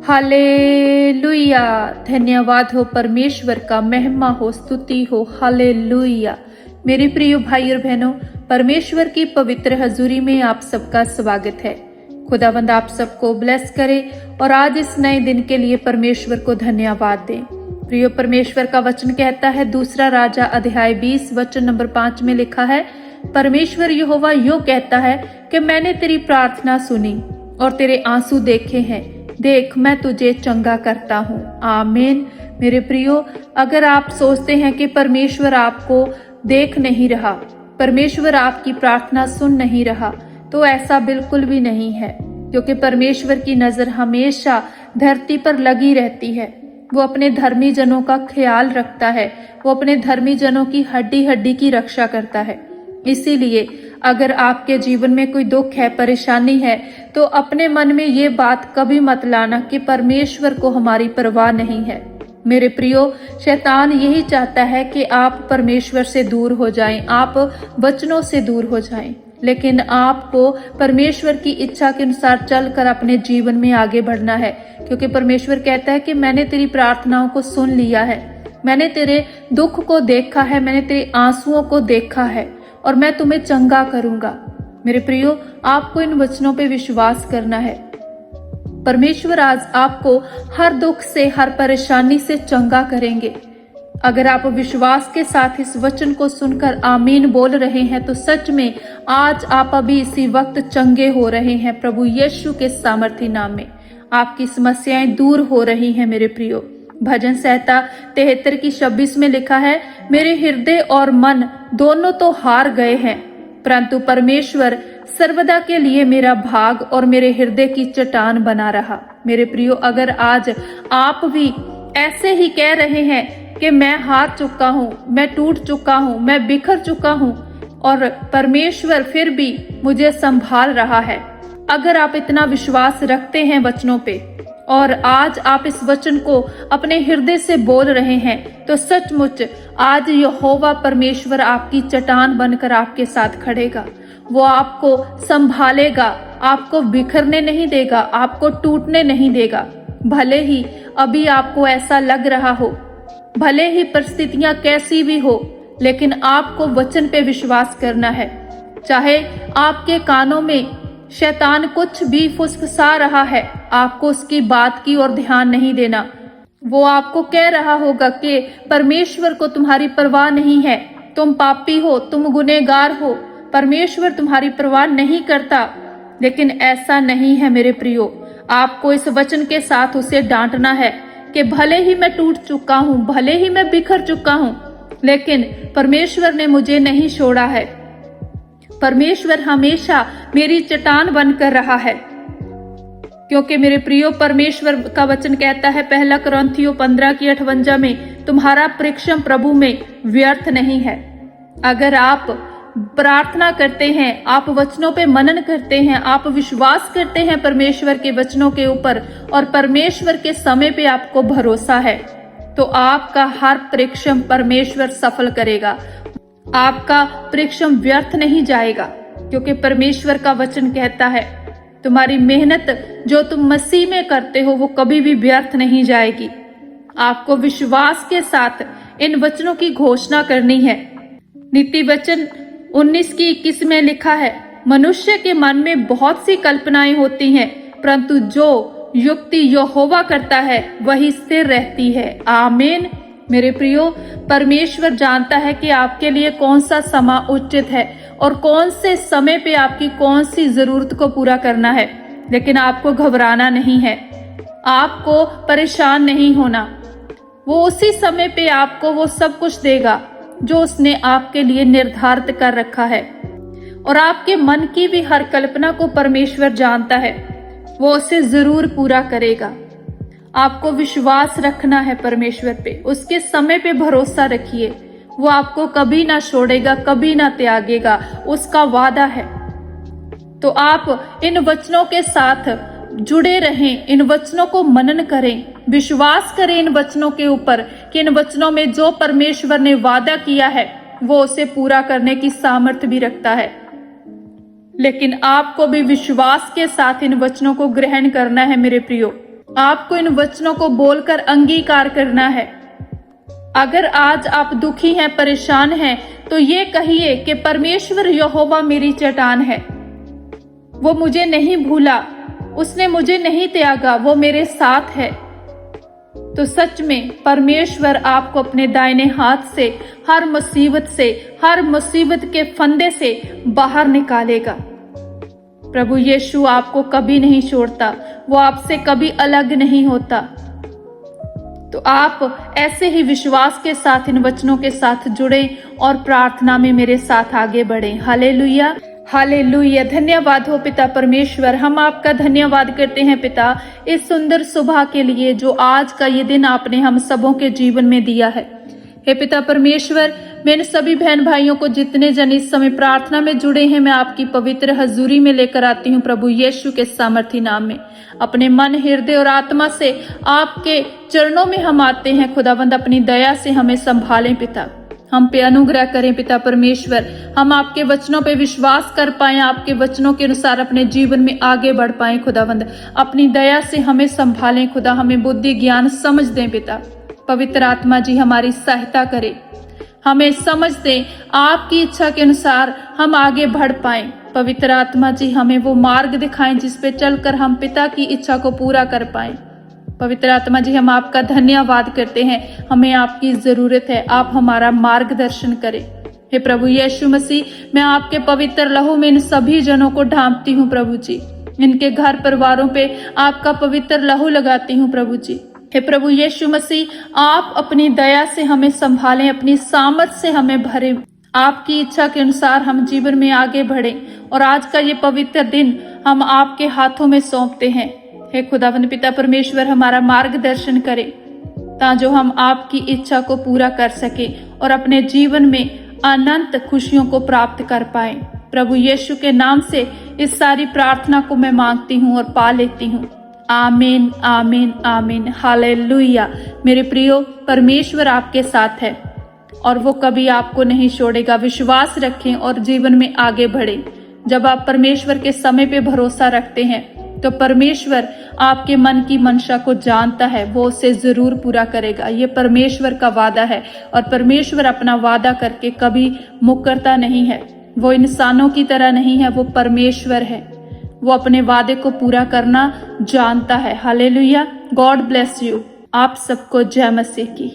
Hallelujah. धन्यवाद हो परमेश्वर का, महिमा हो, स्तुति हो। हालेलुया। मेरे प्रिय भाई और बहनों, परमेश्वर की पवित्र हजूरी में आप सबका स्वागत है। खुदावंद आप सबको ब्लेस करे और आज इस नए दिन के लिए परमेश्वर को धन्यवाद दें। प्रिय परमेश्वर का वचन कहता है, दूसरा राजा अध्याय 20 वचन नंबर 5 में लिखा है, परमेश्वर यहोवा यूं कहता है कि मैंने तेरी प्रार्थना सुनी और तेरे आंसू देखे हैं, देख मैं तुझे चंगा करता हूँ। आमीन। मेरे प्रियो, अगर आप सोचते हैं कि परमेश्वर आपको देख नहीं रहा, परमेश्वर आपकी प्रार्थना सुन नहीं रहा, तो ऐसा बिल्कुल भी नहीं है, क्योंकि परमेश्वर की नजर हमेशा धरती पर लगी रहती है। वो अपने धर्मी जनों का ख्याल रखता है, वो अपने धर्मी जनों की हड्डी हड्डी की रक्षा करता है। इसीलिए अगर आपके जीवन में कोई दुख है, परेशानी है, तो अपने मन में ये बात कभी मत लाना कि परमेश्वर को हमारी परवाह नहीं है। मेरे प्रियो, शैतान यही चाहता है कि आप परमेश्वर से दूर हो जाएं, आप वचनों से दूर हो जाएं, लेकिन आपको परमेश्वर की इच्छा के अनुसार चलकर अपने जीवन में आगे बढ़ना है, क्योंकि परमेश्वर कहता है कि मैंने तेरी प्रार्थनाओं को सुन लिया है, मैंने तेरे दुख को देखा है, मैंने तेरे आंसुओं को देखा है और मैं तुम्हें चंगा करूंगा। मेरे प्रियो, आपको इन वचनों पे विश्वास करना है। परमेश्वर आज आपको हर दुख से, हर परेशानी से चंगा करेंगे। अगर आप विश्वास के साथ इस वचन को सुनकर आमीन बोल रहे हैं, तो सच में आज आप अभी इसी वक्त चंगे हो रहे हैं। प्रभु यीशु के सामर्थी नाम में आपकी समस्याएं दूर हो रही हैं। मेरे प्रियो, भजन संहिता 73 की 26 में लिखा है, मेरे हृदय और मन दोनों तो हार गए हैं, परंतु परमेश्वर सर्वदा के लिए मेरा भाग और मेरे हृदय की चट्टान बना रहा। मेरे प्रियो, अगर आज आप भी ऐसे ही कह रहे हैं कि मैं हार चुका हूँ, मैं टूट चुका हूँ, मैं बिखर चुका हूँ और परमेश्वर फिर भी मुझे संभाल रहा है, अगर आप इतना विश्वास रखते हैं वचनों पे और आज आप इस वचन को अपने हृदय से बोल रहे हैं, तो सचमुच आज यहोवा परमेश्वर आपकी चट्टान बनकर आपके साथ खड़ेगा। वो आपको संभालेगा, आपको बिखरने नहीं देगा, आपको टूटने नहीं देगा। भले ही अभी आपको ऐसा लग रहा हो, भले ही परिस्थितियां कैसी भी हो, लेकिन आपको वचन पे विश्वास करना है। चाहे आपके कानों में शैतान कुछ भी फुसफुसा रहा है, आपको उसकी बात की ओर ध्यान नहीं देना। वो आपको कह रहा होगा कि परमेश्वर को तुम्हारी परवाह नहीं है, तुम पापी हो, तुम गुनहगार हो, परमेश्वर तुम्हारी परवाह नहीं करता। लेकिन ऐसा नहीं है मेरे प्रियो, आपको इस वचन के साथ उसे डांटना है कि भले ही मैं टूट चुका हूँ, भले ही मैं बिखर चुका हूँ, लेकिन परमेश्वर ने मुझे नहीं छोड़ा है। परमेश्वर हमेशा मेरी चट्टान बनकर रहा है, क्योंकि मेरे प्रियो, परमेश्वर का वचन कहता है 1 कुरिन्थियों 15 की 58 में, तुम्हारा परिश्रम प्रभु में व्यर्थ नहीं है। अगर आप प्रार्थना करते हैं, आप वचनों पे मनन करते हैं, आप विश्वास करते हैं परमेश्वर के वचनों के ऊपर और परमेश्वर के समय पे आपको भरोसा है, तो आपका हर परिश्रम परमेश्वर सफल करेगा। आपका परिश्रम व्यर्थ नहीं जाएगा, क्योंकि परमेश्वर का वचन कहता है तुम्हारी मेहनत जो तुम मसीह में करते हो वो कभी भी व्यर्थ नहीं जाएगी। आपको विश्वास के साथ इन वचनों की घोषणा करनी है। नीति वचन 19 की 21 में लिखा है, मनुष्य के मन में बहुत सी कल्पनाएं होती हैं, परंतु जो युक्ति यहोवा करता है वही स्थिर रहती है। आमीन। मेरे प्रियो, परमेश्वर जानता है कि आपके लिए कौन सा समय उचित है और कौन से समय पे आपकी कौन सी जरूरत को पूरा करना है, लेकिन आपको घबराना नहीं है, आपको परेशान नहीं होना। वो उसी समय पे आपको वो सब कुछ देगा जो उसने आपके लिए निर्धारित कर रखा है, और आपके मन की भी हर कल्पना को परमेश्वर जानता है, वो उसे जरूर पूरा करेगा। आपको विश्वास रखना है परमेश्वर पे, उसके समय पे भरोसा रखिए, वो आपको कभी ना छोड़ेगा, कभी ना त्यागेगा, उसका वादा है। तो आप इन वचनों के साथ जुड़े रहें, इन वचनों को मनन करें, विश्वास करें इन वचनों के ऊपर कि इन वचनों में जो परमेश्वर ने वादा किया है वो उसे पूरा करने की सामर्थ्य भी रखता है। लेकिन आपको भी विश्वास के साथ इन वचनों को ग्रहण करना है मेरे प्रियो। आपको इन वचनों को बोलकर अंगीकार करना है। अगर आज आप दुखी हैं, परेशान हैं, तो ये कहिए कि परमेश्वर यहोवा मेरी चट्टान है, वो मुझे नहीं भूला, उसने मुझे नहीं त्यागा, वो मेरे साथ है। तो सच में परमेश्वर आपको अपने दाहिने हाथ से हर मुसीबत के फंदे से बाहर निकालेगा। प्रभु यीशु आपको कभी नहीं छोड़ता, वो आपसे कभी अलग नहीं होता। तो आप ऐसे ही विश्वास के साथ इन वचनों के साथ जुड़े और प्रार्थना में मेरे साथ आगे बढ़ें। Hallelujah, hallelujah. धन्यवाद हो पिता परमेश्वर, हम आपका धन्यवाद करते हैं पिता इस सुंदर सुबह के लिए जो आज का ये दिन आपने हम सबों के जीवन में दिया है। हे पिता परमेश्वर, मैं इन सभी बहन भाइयों को जितने जन इस समय प्रार्थना में जुड़े हैं, मैं आपकी पवित्र हजूरी में लेकर आती हूँ प्रभु यीशु के सामर्थी नाम में। अपने मन, हृदय और आत्मा से आपके चरणों में हम आते हैं। खुदावंद अपनी दया से हमें संभालें पिता, हम पे अनुग्रह करें पिता परमेश्वर। हम आपके वचनों पे विश्वास कर पाएं, आपके वचनों के अनुसार अपने जीवन में आगे बढ़ पाएं। खुदावंद अपनी दया से हमें संभालें खुदा, हमें बुद्धि ज्ञान समझ दें पिता। पवित्र आत्मा जी हमारी सहायता करे, हमें समझ दें, आपकी इच्छा के अनुसार हम आगे बढ़ पाएं। पवित्र आत्मा जी हमें वो मार्ग दिखाएं जिस पे चलकर हम पिता की इच्छा को पूरा कर पाएं। पवित्र आत्मा जी हम आपका धन्यवाद करते हैं, हमें आपकी जरूरत है, आप हमारा मार्गदर्शन करें। हे प्रभु यीशु मसीह, मैं आपके पवित्र लहू में इन सभी जनों को ढांपती हूँ प्रभु जी, इनके घर परिवारों पे आपका पवित्र लहू लगाती हूँ प्रभु जी। हे प्रभु यीशु मसीह, आप अपनी दया से हमें संभालें, अपनी सामर्थ से हमें भरें, आपकी इच्छा के अनुसार हम जीवन में आगे बढ़ें। और आज का ये पवित्र दिन हम आपके हाथों में सौंपते हैं। हे खुदावंद पिता परमेश्वर, हमारा मार्गदर्शन करें ताकि हम आपकी इच्छा को पूरा कर सके और अपने जीवन में अनंत खुशियों को प्राप्त कर पाए। प्रभु यीशु के नाम से इस सारी प्रार्थना को मैं मांगती हूँ और पा लेती हूँ। आमीन, आमीन, आमीन। हालेलुया। मेरे प्रियो, परमेश्वर आपके साथ है और वो कभी आपको नहीं छोड़ेगा। विश्वास रखें और जीवन में आगे बढ़ें। जब आप परमेश्वर के समय पे भरोसा रखते हैं तो परमेश्वर आपके मन की मंशा को जानता है, वो उसे जरूर पूरा करेगा। ये परमेश्वर का वादा है और परमेश्वर अपना वादा करके कभी मुकरता नहीं है। वो इंसानों की तरह नहीं है, वो परमेश्वर है, वो अपने वादे को पूरा करना जानता है। हालेलुया। God bless you. आप सबको जय मसीह की।